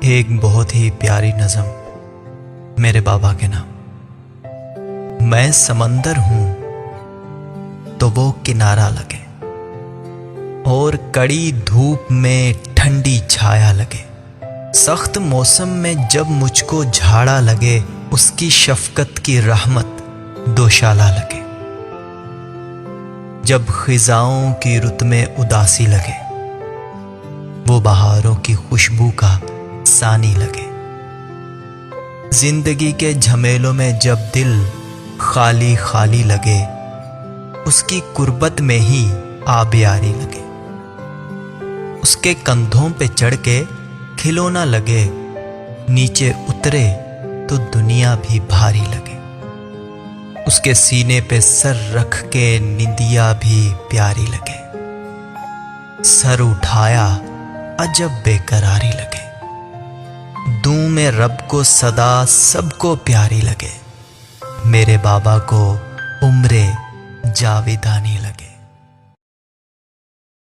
ایک بہت ہی پیاری نظم میرے بابا کے نام۔ میں سمندر ہوں تو وہ کنارہ لگے، اور کڑی دھوپ میں ٹھنڈی چھایا لگے۔ سخت موسم میں جب مجھ کو جھاڑا لگے، اس کی شفقت کی رحمت دوشالہ لگے۔ جب خزاؤں کی رت میں اداسی لگے، وہ بہاروں کی خوشبو کا ثانی لگے۔ زندگی کے جھمیلوں میں جب دل خالی خالی لگے، اس کی قربت میں ہی آبیاری لگے۔ اس کے کندھوں پہ چڑھ کے کھلونا لگے، نیچے اترے تو دنیا بھی بھاری لگے۔ اس کے سینے پہ سر رکھ کے نندیا بھی پیاری لگے۔ سر اٹھایا عجب بے قراری لگے۔ دوں میں رب کو صدا سب کو پیاری لگے۔ میرے بابا کو عمر جاویدانی لگے۔